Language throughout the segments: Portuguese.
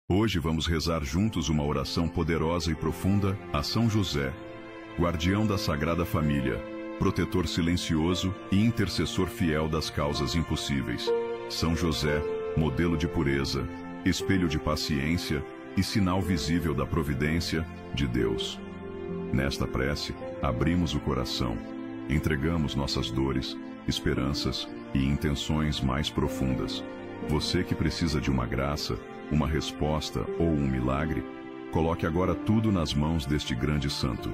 Hoje vamos rezar juntos uma oração poderosa e profunda a São José, guardião da Sagrada Família, protetor silencioso e intercessor fiel das causas impossíveis. São José, modelo de pureza, espelho de paciência e sinal visível da providência de Deus. Nesta prece, abrimos o coração, entregamos nossas dores, esperanças e intenções mais profundas. Você que precisa de uma graça, uma resposta ou um milagre, coloque agora tudo nas mãos deste grande santo.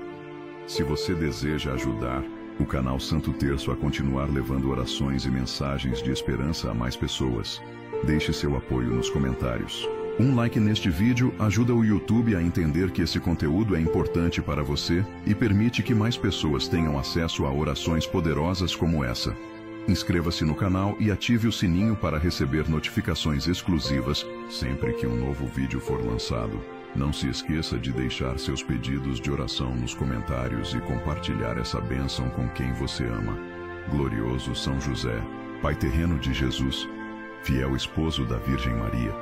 Se você deseja ajudar o canal Santo Terço a continuar levando orações e mensagens de esperança a mais pessoas, deixe seu apoio nos comentários. Um like neste vídeo ajuda o YouTube a entender que esse conteúdo é importante para você e permite que mais pessoas tenham acesso a orações poderosas como essa. Inscreva-se no canal e ative o sininho para receber notificações exclusivas sempre que um novo vídeo for lançado. Não se esqueça de deixar seus pedidos de oração nos comentários e compartilhar essa bênção com quem você ama. Glorioso São José, Pai terreno de Jesus, fiel esposo da Virgem Maria,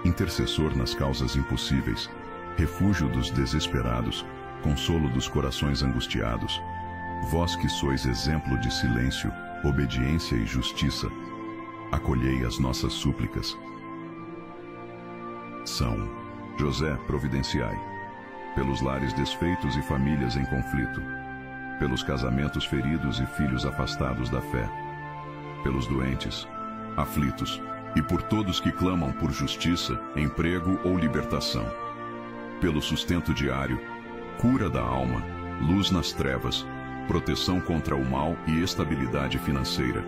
intercessor nas causas impossíveis, refúgio dos desesperados, consolo dos corações angustiados, vós que sois exemplo de silêncio, obediência e justiça, acolhei as nossas súplicas. São José, providenciai, pelos lares desfeitos e famílias em conflito, pelos casamentos feridos e filhos afastados da fé, pelos doentes, aflitos, e por todos que clamam por justiça, emprego ou libertação, pelo sustento diário, cura da alma, luz nas trevas, proteção contra o mal e estabilidade financeira.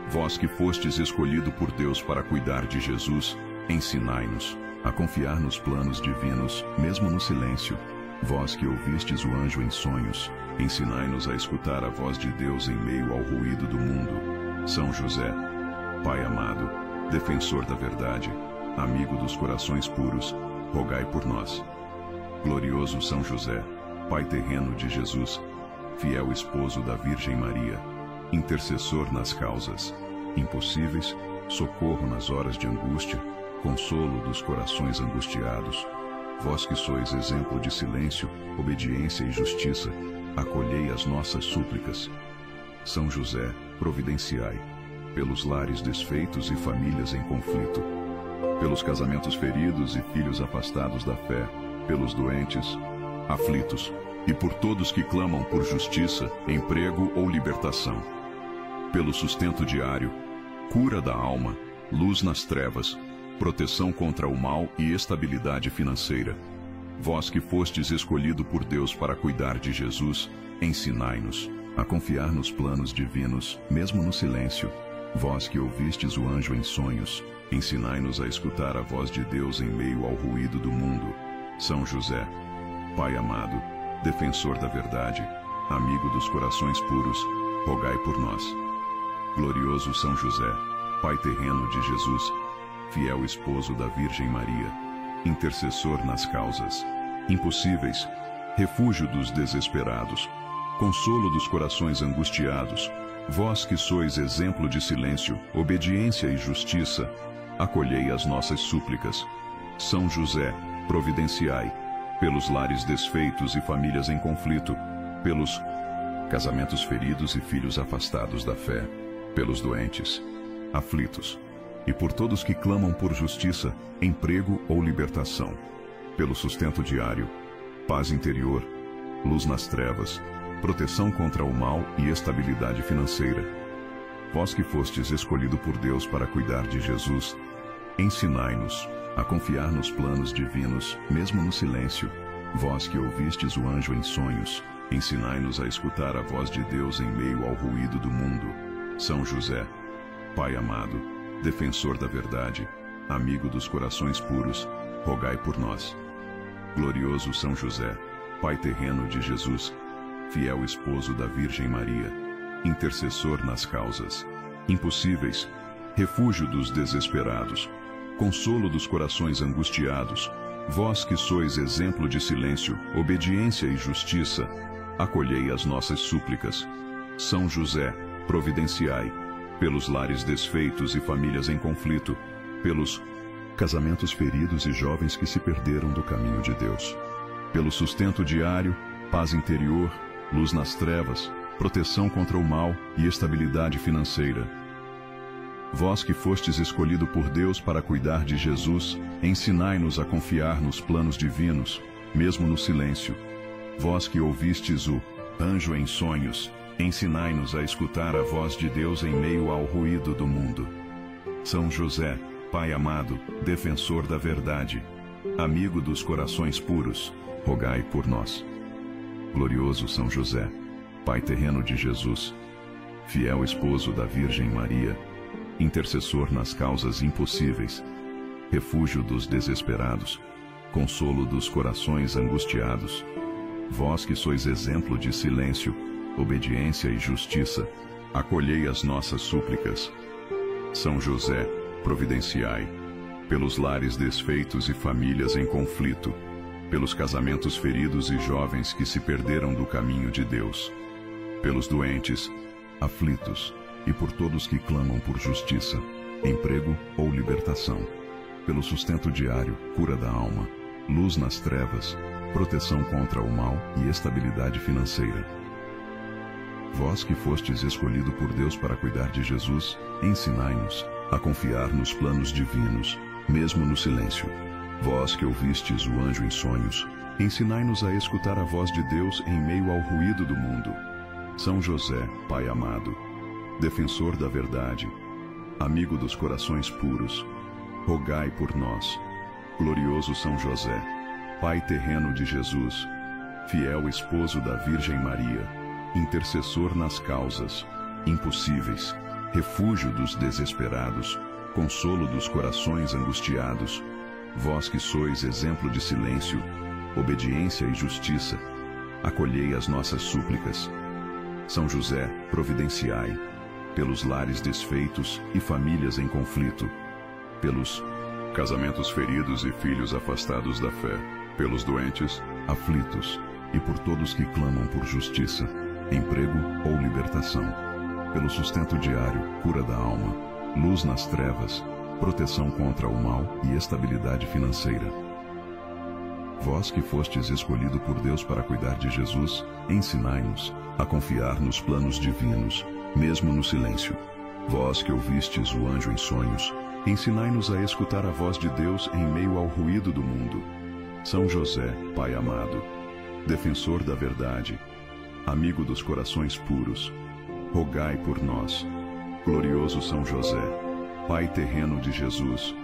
Vós que fostes escolhido por Deus para cuidar de Jesus, ensinai-nos a confiar nos planos divinos, mesmo no silêncio. Vós que ouvistes o anjo em sonhos, ensinai-nos a escutar a voz de Deus em meio ao ruído do mundo. São José, Pai amado, defensor da verdade, amigo dos corações puros, rogai por nós. Glorioso São José, Pai terreno de Jesus, fiel esposo da Virgem Maria, intercessor nas causas impossíveis, socorro nas horas de angústia, consolo dos corações angustiados, vós que sois exemplo de silêncio, obediência e justiça, acolhei as nossas súplicas. São José, providenciai, pelos lares desfeitos e famílias em conflito, pelos casamentos feridos e filhos afastados da fé, pelos doentes, aflitos, e por todos que clamam por justiça, emprego ou libertação, pelo sustento diário, cura da alma, luz nas trevas, proteção contra o mal e estabilidade financeira. Vós que fostes escolhido por Deus para cuidar de Jesus, ensinai-nos a confiar nos planos divinos, mesmo no silêncio. Vós que ouvistes o anjo em sonhos, ensinai-nos a escutar a voz de Deus em meio ao ruído do mundo. São José, Pai amado, defensor da verdade, amigo dos corações puros, rogai por nós. Glorioso São José, Pai terreno de Jesus, fiel esposo da Virgem Maria, intercessor nas causas impossíveis, refúgio dos desesperados, consolo dos corações angustiados, vós que sois exemplo de silêncio, obediência e justiça, acolhei as nossas súplicas. São José, providenciai, pelos lares desfeitos e famílias em conflito, pelos casamentos feridos e filhos afastados da fé, pelos doentes, aflitos, e por todos que clamam por justiça, emprego ou libertação, pelo sustento diário, paz interior, luz nas trevas, proteção contra o mal e estabilidade financeira. Vós que fostes escolhido por Deus para cuidar de Jesus, ensinai-nos a confiar nos planos divinos, mesmo no silêncio. Vós que ouvistes o anjo em sonhos, ensinai-nos a escutar a voz de Deus em meio ao ruído do mundo. São José, Pai amado, defensor da verdade, amigo dos corações puros, rogai por nós. Glorioso São José, Pai terreno de Jesus, fiel esposo da Virgem Maria, intercessor nas causas impossíveis, refúgio dos desesperados, consolo dos corações angustiados, vós que sois exemplo de silêncio, obediência e justiça, acolhei as nossas súplicas. São José, providenciai, pelos lares desfeitos e famílias em conflito, pelos casamentos feridos e jovens que se perderam do caminho de Deus. Pelo sustento diário, paz interior, luz nas trevas, proteção contra o mal e estabilidade financeira. Vós que fostes escolhido por Deus para cuidar de Jesus, ensinai-nos a confiar nos planos divinos, mesmo no silêncio. Vós que ouvistes o anjo em sonhos, ensinai-nos a escutar a voz de Deus em meio ao ruído do mundo. São José, Pai amado, defensor da verdade, amigo dos corações puros, rogai por nós. Glorioso São José, Pai terreno de Jesus, fiel esposo da Virgem Maria, intercessor nas causas impossíveis, refúgio dos desesperados, consolo dos corações angustiados, vós que sois exemplo de silêncio, obediência e justiça, acolhei as nossas súplicas. São José, providenciai, pelos lares desfeitos e famílias em conflito, pelos casamentos feridos e jovens que se perderam do caminho de Deus, pelos doentes, aflitos e por todos que clamam por justiça, emprego ou libertação, pelo sustento diário, cura da alma, luz nas trevas, proteção contra o mal e estabilidade financeira. Vós que fostes escolhido por Deus para cuidar de Jesus, ensinai-nos a confiar nos planos divinos, mesmo no silêncio. Vós que ouvistes o anjo em sonhos, ensinai-nos a escutar a voz de Deus em meio ao ruído do mundo. São José, Pai amado, defensor da verdade, amigo dos corações puros, rogai por nós. Glorioso São José, Pai terreno de Jesus, fiel esposo da Virgem Maria, intercessor nas causas impossíveis, refúgio dos desesperados, consolo dos corações angustiados, vós que sois exemplo de silêncio, obediência e justiça, acolhei as nossas súplicas. São José, providenciai, pelos lares desfeitos e famílias em conflito, pelos casamentos feridos e filhos afastados da fé, pelos doentes, aflitos e por todos que clamam por justiça, emprego ou libertação, pelo sustento diário, cura da alma, luz nas trevas, proteção contra o mal e estabilidade financeira. Vós que fostes escolhido por Deus para cuidar de Jesus, ensinai-nos a confiar nos planos divinos, mesmo no silêncio. Vós que ouvistes o anjo em sonhos, ensinai-nos a escutar a voz de Deus em meio ao ruído do mundo. São José, Pai amado, defensor da verdade, amigo dos corações puros, rogai por nós. Glorioso São José, Pai terreno de Jesus,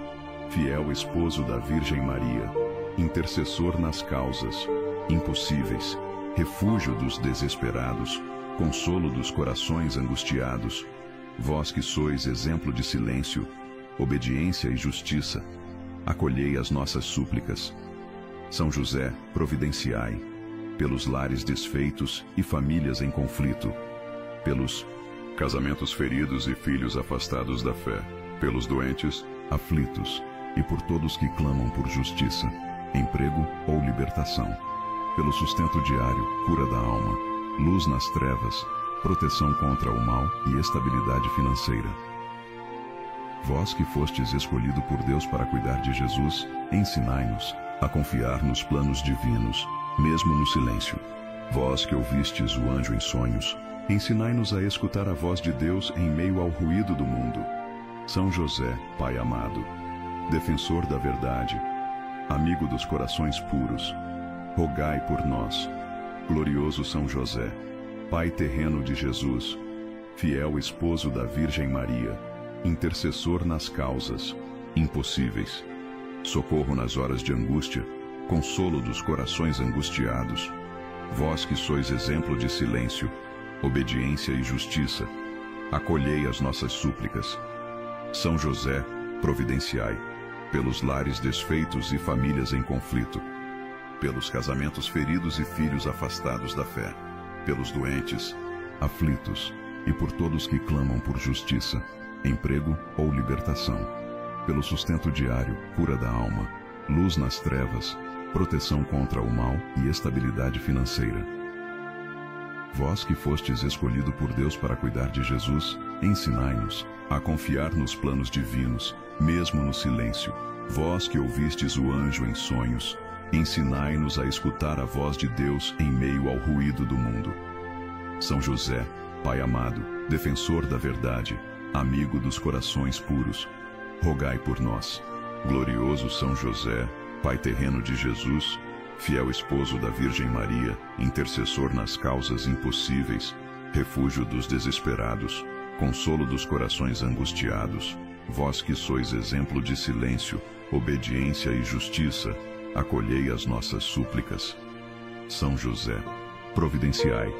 fiel esposo da Virgem Maria, intercessor nas causas impossíveis, refúgio dos desesperados, consolo dos corações angustiados, vós que sois exemplo de silêncio, obediência e justiça, acolhei as nossas súplicas. São José, providenciai, pelos lares desfeitos e famílias em conflito, pelos casamentos feridos e filhos afastados da fé, pelos doentes, aflitos e por todos que clamam por justiça, emprego ou libertação, pelo sustento diário, cura da alma, luz nas trevas, proteção contra o mal e estabilidade financeira. Vós que fostes escolhido por Deus para cuidar de Jesus, ensinai-nos a confiar nos planos divinos, mesmo no silêncio. Vós que ouvistes o anjo em sonhos, ensinai-nos a escutar a voz de Deus em meio ao ruído do mundo. São José, Pai amado, defensor da verdade, amigo dos corações puros, rogai por nós. Glorioso São José, Pai terreno de Jesus, fiel esposo da Virgem Maria, intercessor nas causas impossíveis, socorro nas horas de angústia, consolo dos corações angustiados, vós que sois exemplo de silêncio, obediência e justiça, acolhei as nossas súplicas. São José, providenciai, pelos lares desfeitos e famílias em conflito, pelos casamentos feridos e filhos afastados da fé, pelos doentes, aflitos e por todos que clamam por justiça, emprego ou libertação, pelo sustento diário, cura da alma, luz nas trevas, proteção contra o mal e estabilidade financeira. Vós que fostes escolhido por Deus para cuidar de Jesus, ensinai-nos a confiar nos planos divinos, mesmo no silêncio. Vós que ouvistes o anjo em sonhos, ensinai-nos a escutar a voz de Deus em meio ao ruído do mundo. São José, Pai amado, defensor da verdade, amigo dos corações puros, rogai por nós. Glorioso São José, Pai terreno de Jesus, fiel esposo da Virgem Maria, intercessor nas causas impossíveis, refúgio dos desesperados, consolo dos corações angustiados, vós que sois exemplo de silêncio, obediência e justiça, acolhei as nossas súplicas. São José, providenciai,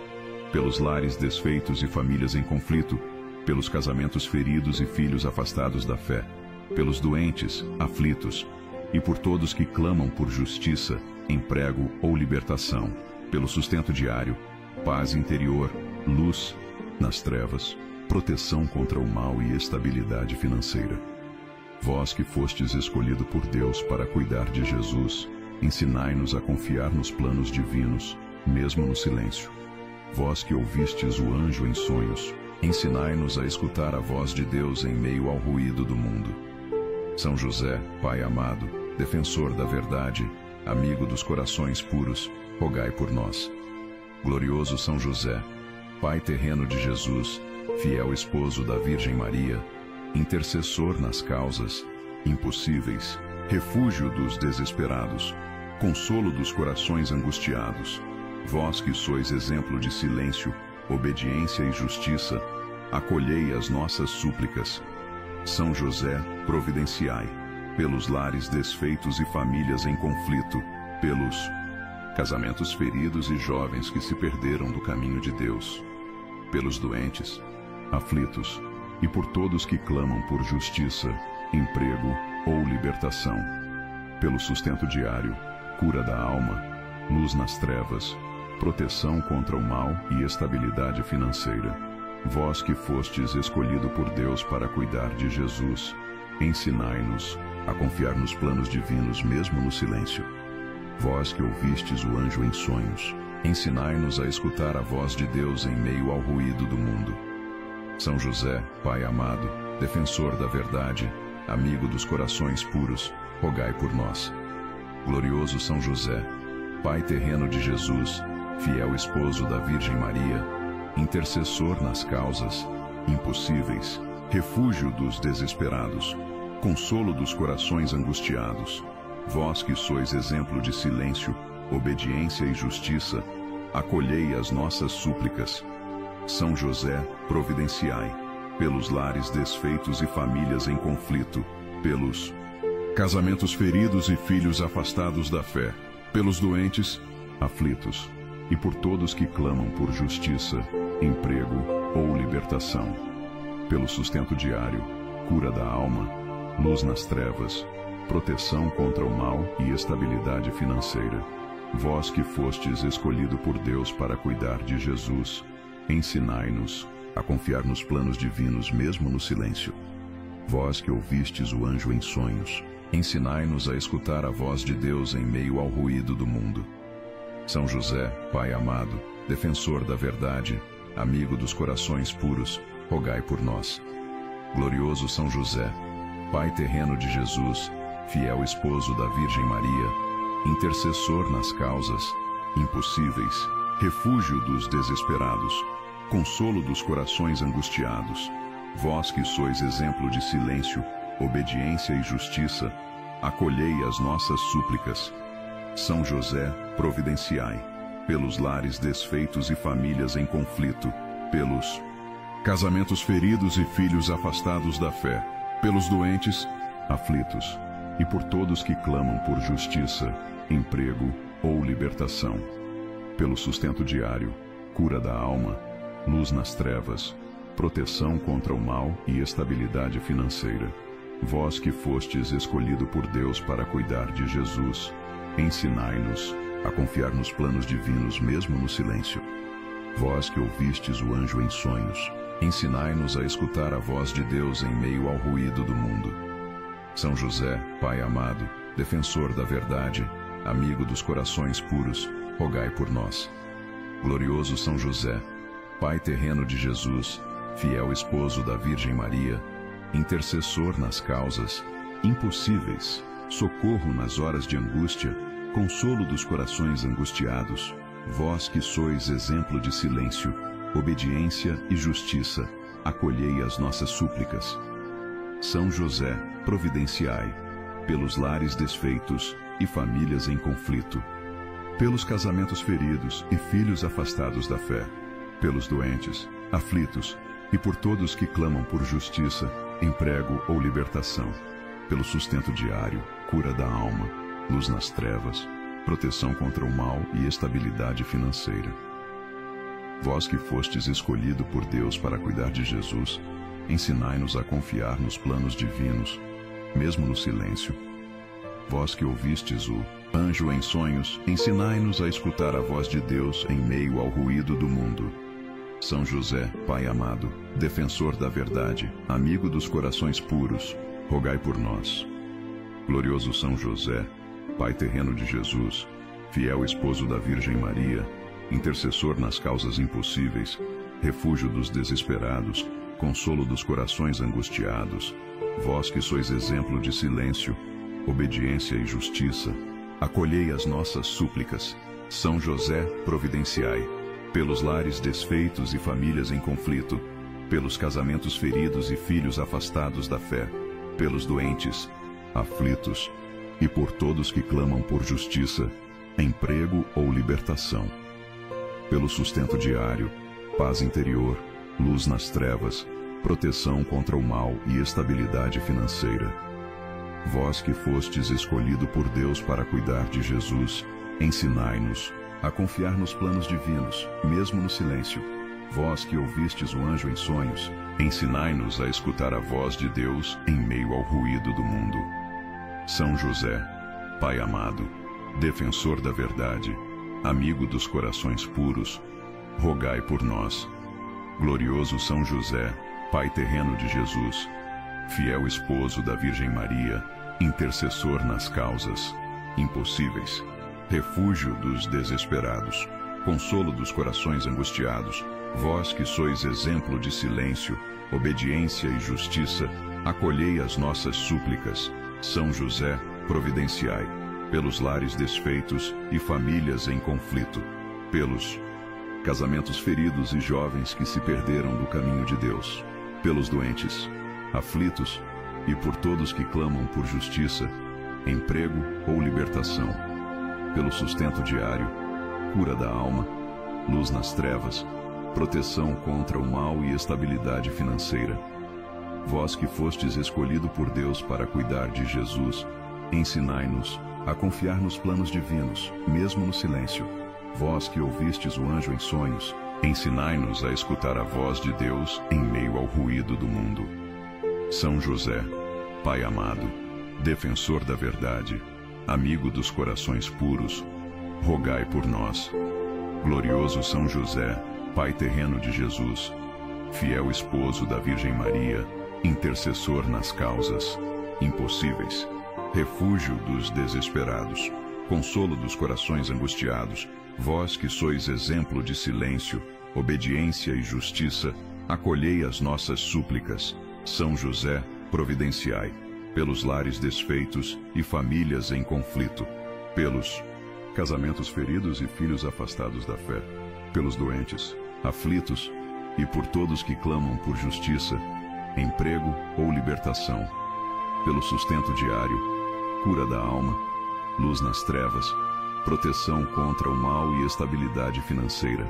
pelos lares desfeitos e famílias em conflito, pelos casamentos feridos e filhos afastados da fé, pelos doentes, aflitos, e por todos que clamam por justiça, emprego ou libertação, pelo sustento diário, paz interior, luz nas trevas, proteção contra o mal e estabilidade financeira. Vós que fostes escolhido por Deus para cuidar de Jesus, ensinai-nos a confiar nos planos divinos, mesmo no silêncio. Vós que ouvistes o anjo em sonhos, ensinai-nos a escutar a voz de Deus em meio ao ruído do mundo. São José, Pai amado, defensor da verdade, amigo dos corações puros, rogai por nós. Glorioso São José, Pai terreno de Jesus, fiel esposo da Virgem Maria, intercessor nas causas impossíveis, refúgio dos desesperados, consolo dos corações angustiados, vós que sois exemplo de silêncio, obediência e justiça, acolhei as nossas súplicas. São José, providenciai, pelos lares desfeitos e famílias em conflito, pelos casamentos feridos e jovens que se perderam do caminho de Deus, pelos doentes, aflitos, e por todos que clamam por justiça, emprego ou libertação, pelo sustento diário, cura da alma, luz nas trevas, proteção contra o mal e estabilidade financeira. Vós que fostes escolhido por Deus para cuidar de Jesus, ensinai-nos a confiar nos planos divinos mesmo no silêncio. Vós que ouvistes o anjo em sonhos, ensinai-nos a escutar a voz de Deus em meio ao ruído do mundo. São José, Pai amado, defensor da verdade, amigo dos corações puros, rogai por nós. Glorioso São José, Pai terreno de Jesus, fiel esposo da Virgem Maria, intercessor nas causas impossíveis, refúgio dos desesperados, consolo dos corações angustiados, vós que sois exemplo de silêncio, obediência e justiça, acolhei as nossas súplicas. São José, providenciai, pelos lares desfeitos e famílias em conflito, pelos casamentos feridos e filhos afastados da fé, pelos doentes, aflitos, e por todos que clamam por justiça, emprego ou libertação, pelo sustento diário, cura da alma, luz nas trevas, proteção contra o mal e estabilidade financeira. Vós que fostes escolhido por Deus para cuidar de Jesus, ensinai-nos a confiar nos planos divinos mesmo no silêncio. Vós que ouvistes o anjo em sonhos, ensinai-nos a escutar a voz de Deus em meio ao ruído do mundo. São José, Pai amado, defensor da verdade, amigo dos corações puros, rogai por nós. Glorioso São José, Pai terreno de Jesus, fiel esposo da Virgem Maria, intercessor nas causas impossíveis, refúgio dos desesperados, consolo dos corações angustiados, vós que sois exemplo de silêncio, obediência e justiça, acolhei as nossas súplicas. São José, providenciai, pelos lares desfeitos e famílias em conflito, pelos casamentos feridos e filhos afastados da fé, pelos doentes, aflitos, e por todos que clamam por justiça, emprego ou libertação, pelo sustento diário, cura da alma, luz nas trevas, proteção contra o mal e estabilidade financeira. Vós que fostes escolhido por Deus para cuidar de Jesus, ensinai-nos a confiar nos planos divinos mesmo no silêncio. Vós que ouvistes o anjo em sonhos, ensinai-nos a escutar a voz de Deus em meio ao ruído do mundo. São José, Pai amado, defensor da verdade, amigo dos corações puros, rogai por nós. Glorioso São José, Pai terreno de Jesus, fiel esposo da Virgem Maria, intercessor nas causas impossíveis, socorro nas horas de angústia, consolo dos corações angustiados, vós que sois exemplo de silêncio, obediência e justiça, acolhei as nossas súplicas. São José, providenciai, pelos lares desfeitos e famílias em conflito, pelos casamentos feridos e filhos afastados da fé, pelos doentes, aflitos e por todos que clamam por justiça, emprego ou libertação, pelo sustento diário, cura da alma, luz nas trevas, proteção contra o mal e estabilidade financeira. Vós que fostes escolhido por Deus para cuidar de Jesus, ensinai-nos a confiar nos planos divinos, mesmo no silêncio. Vós que ouvistes o anjo em sonhos, ensinai-nos a escutar a voz de Deus em meio ao ruído do mundo. São José, Pai amado, defensor da verdade, amigo dos corações puros, rogai por nós. Glorioso São José, Pai terreno de Jesus, fiel esposo da Virgem Maria, intercessor nas causas impossíveis, refúgio dos desesperados, consolo dos corações angustiados, vós que sois exemplo de silêncio, obediência e justiça, acolhei as nossas súplicas. São José, providenciai, pelos lares desfeitos e famílias em conflito, pelos casamentos feridos e filhos afastados da fé, pelos doentes, aflitos e por todos que clamam por justiça, emprego ou libertação, pelo sustento diário, paz interior, luz nas trevas, proteção contra o mal e estabilidade financeira. Vós que fostes escolhido por Deus para cuidar de Jesus, ensinai-nos a confiar nos planos divinos, mesmo no silêncio. Vós que ouvistes o anjo em sonhos, ensinai-nos a escutar a voz de Deus em meio ao ruído do mundo. São José, Pai amado, defensor da verdade, amigo dos corações puros, rogai por nós. Glorioso São José, Pai terreno de Jesus, fiel esposo da Virgem Maria, intercessor nas causas impossíveis, refúgio dos desesperados, consolo dos corações angustiados, vós que sois exemplo de silêncio, obediência e justiça, acolhei as nossas súplicas. São José, providenciai, pelos lares desfeitos e famílias em conflito, pelos casamentos feridos e jovens que se perderam do caminho de Deus, pelos doentes, aflitos e por todos que clamam por justiça, emprego ou libertação, pelo sustento diário, cura da alma, luz nas trevas, proteção contra o mal e estabilidade financeira. Vós que fostes escolhido por Deus para cuidar de Jesus, ensinai-nos a confiar nos planos divinos, mesmo no silêncio. Vós que ouvistes o anjo em sonhos, ensinai-nos a escutar a voz de Deus em meio ao ruído do mundo. São José, Pai amado, defensor da verdade, amigo dos corações puros, rogai por nós. Glorioso São José, Pai terreno de Jesus, fiel esposo da Virgem Maria, intercessor nas causas impossíveis, refúgio dos desesperados, consolo dos corações angustiados, vós que sois exemplo de silêncio, obediência e justiça, acolhei as nossas súplicas. São José, providenciai, pelos lares desfeitos e famílias em conflito, pelos casamentos feridos e filhos afastados da fé, pelos doentes, aflitos e por todos que clamam por justiça, emprego ou libertação, pelo sustento diário, cura da alma, luz nas trevas, proteção contra o mal e estabilidade financeira.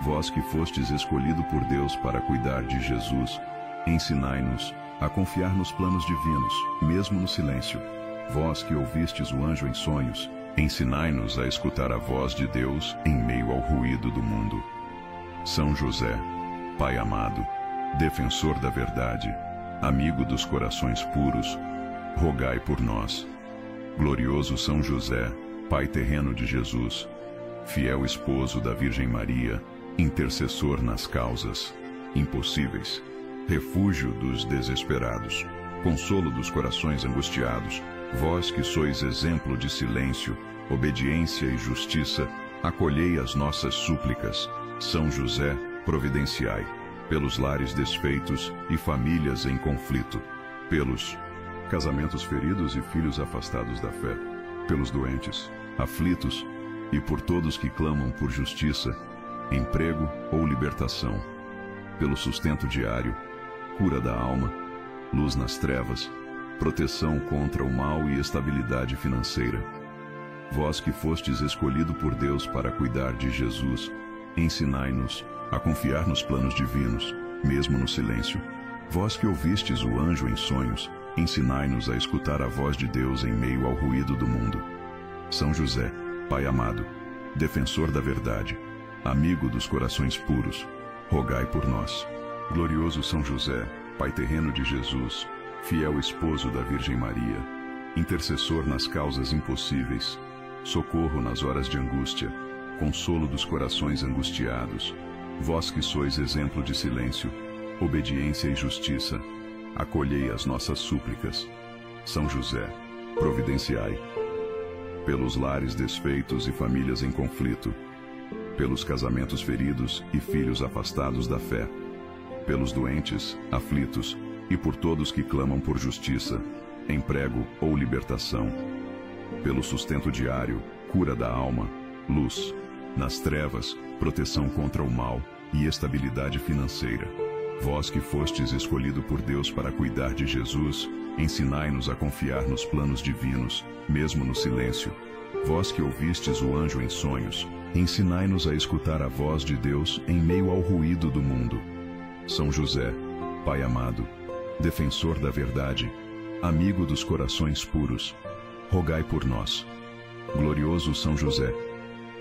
Vós que fostes escolhido por Deus para cuidar de Jesus, ensinai-nos a confiar nos planos divinos, mesmo no silêncio. Vós que ouvistes o anjo em sonhos, ensinai-nos a escutar a voz de Deus em meio ao ruído do mundo. São José, Pai amado, defensor da verdade, amigo dos corações puros, rogai por nós. Glorioso São José, Pai terreno de Jesus, fiel esposo da Virgem Maria, intercessor nas causas impossíveis, refúgio dos desesperados, consolo dos corações angustiados, vós que sois exemplo de silêncio, obediência e justiça, acolhei as nossas súplicas. São José, providenciai, pelos lares desfeitos e famílias em conflito, pelos casamentos feridos e filhos afastados da fé, pelos doentes, aflitos e por todos que clamam por justiça, emprego ou libertação, pelo sustento diário, cura da alma, luz nas trevas, proteção contra o mal e estabilidade financeira. Vós que fostes escolhido por Deus para cuidar de Jesus, ensinai-nos a confiar nos planos divinos, mesmo no silêncio. Vós que ouvistes o anjo em sonhos, ensinai-nos a escutar a voz de Deus em meio ao ruído do mundo. São José, Pai amado, defensor da verdade, amigo dos corações puros, rogai por nós. Glorioso São José, Pai terreno de Jesus, fiel esposo da Virgem Maria, intercessor nas causas impossíveis, socorro nas horas de angústia, consolo dos corações angustiados, vós que sois exemplo de silêncio, obediência e justiça, acolhei as nossas súplicas. São José, providenciai. Pelos lares desfeitos e famílias em conflito, pelos casamentos feridos e filhos afastados da fé, pelos doentes, aflitos e por todos que clamam por justiça, emprego ou libertação, pelo sustento diário, cura da alma, luz nas trevas, proteção contra o mal e estabilidade financeira. Vós que fostes escolhido por Deus para cuidar de Jesus, ensinai-nos a confiar nos planos divinos, mesmo no silêncio. Vós que ouvistes o anjo em sonhos, ensinai-nos a escutar a voz de Deus em meio ao ruído do mundo. São José, Pai amado, defensor da verdade, amigo dos corações puros, rogai por nós. Glorioso São José,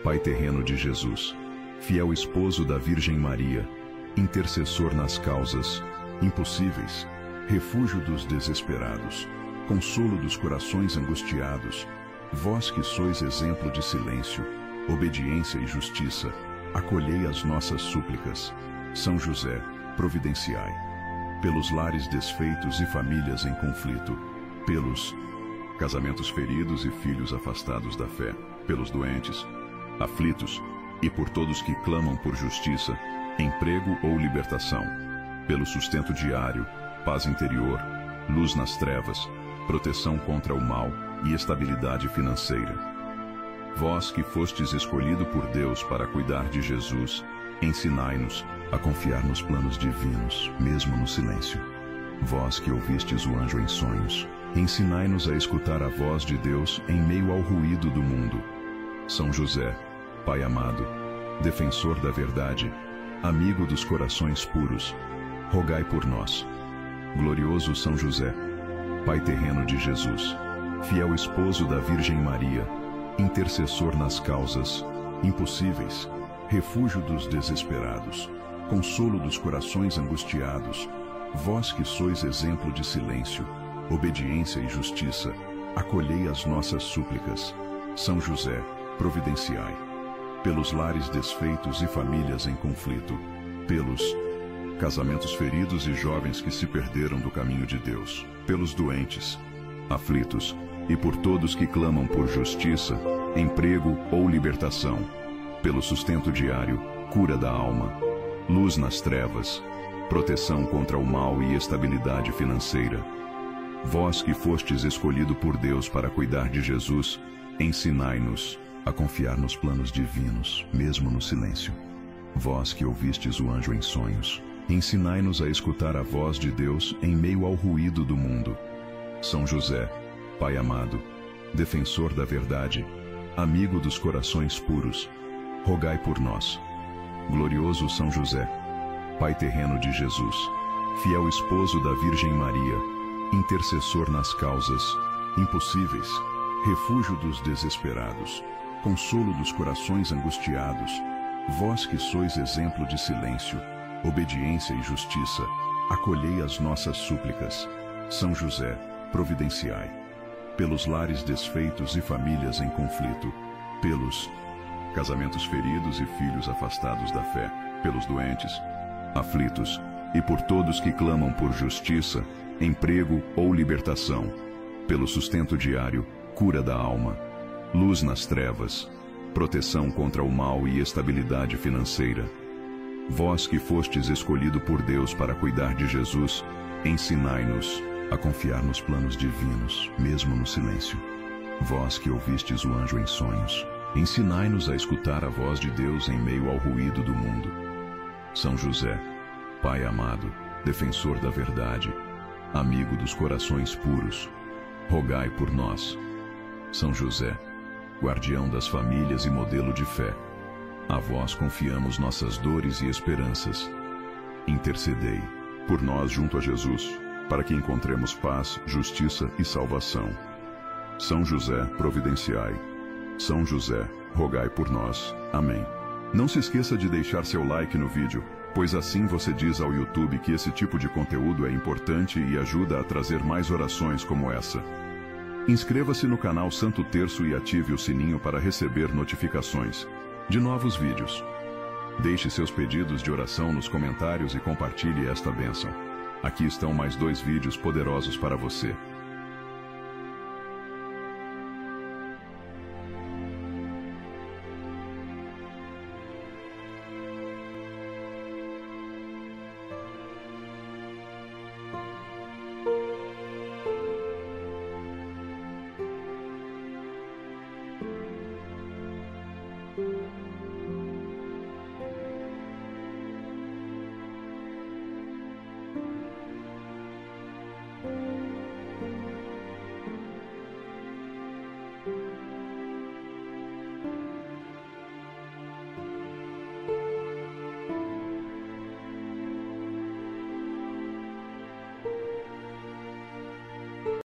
Pai terreno de Jesus, fiel esposo da Virgem Maria, intercessor nas causas impossíveis, refúgio dos desesperados, consolo dos corações angustiados, vós que sois exemplo de silêncio, obediência e justiça, acolhei as nossas súplicas. São José, providenciai. Pelos lares desfeitos e famílias em conflito, pelos casamentos feridos e filhos afastados da fé, pelos doentes, aflitos e por todos que clamam por justiça, emprego ou libertação, pelo sustento diário, paz interior, luz nas trevas, proteção contra o mal e estabilidade financeira. Vós que fostes escolhido por Deus para cuidar de Jesus, ensinai-nos a confiar nos planos divinos, mesmo no silêncio. Vós que ouvistes o anjo em sonhos, ensinai-nos a escutar a voz de Deus em meio ao ruído do mundo. São José, Pai amado, defensor da verdade, amigo dos corações puros, rogai por nós. Glorioso São José, Pai terreno de Jesus, fiel esposo da Virgem Maria, intercessor nas causas impossíveis, refúgio dos desesperados, consolo dos corações angustiados, vós que sois exemplo de silêncio, obediência e justiça, acolhei as nossas súplicas. São José, providenciai. Pelos lares desfeitos e famílias em conflito, pelos casamentos feridos e jovens que se perderam do caminho de Deus, pelos doentes, aflitos e por todos que clamam por justiça, emprego ou libertação, pelo sustento diário, cura da alma, luz nas trevas, proteção contra o mal e estabilidade financeira. Vós que fostes escolhido por Deus para cuidar de Jesus, ensinai-nos a confiar nos planos divinos, mesmo no silêncio. Vós que ouvistes o anjo em sonhos, ensinai-nos a escutar a voz de Deus em meio ao ruído do mundo. São José, Pai amado, defensor da verdade, amigo dos corações puros, rogai por nós. Glorioso São José, Pai terreno de Jesus, fiel esposo da Virgem Maria, intercessor nas causas impossíveis, refúgio dos desesperados, consolo dos corações angustiados, vós que sois exemplo de silêncio, obediência e justiça, acolhei as nossas súplicas. São José, providenciai. Pelos lares desfeitos e famílias em conflito, pelos casamentos feridos e filhos afastados da fé, pelos doentes, aflitos e por todos que clamam por justiça, emprego ou libertação, pelo sustento diário, cura da alma, luz nas trevas, proteção contra o mal e estabilidade financeira. Vós que fostes escolhido por Deus para cuidar de Jesus, ensinai-nos a confiar nos planos divinos, mesmo no silêncio. Vós que ouvistes o anjo em sonhos, ensinai-nos a escutar a voz de Deus em meio ao ruído do mundo. São José, Pai amado, defensor da verdade, amigo dos corações puros, rogai por nós. São José, guardião das famílias e modelo de fé, a vós confiamos nossas dores e esperanças. Intercedei por nós junto a Jesus, para que encontremos paz, justiça e salvação. São José, providenciai. São José, rogai por nós. Amém. Não se esqueça de deixar seu like no vídeo, pois assim você diz ao YouTube que esse tipo de conteúdo é importante e ajuda a trazer mais orações como essa. Inscreva-se no canal Santo Terço e ative o sininho para receber notificações de novos vídeos. Deixe seus pedidos de oração nos comentários e compartilhe esta bênção. Aqui estão mais 2 vídeos poderosos para você.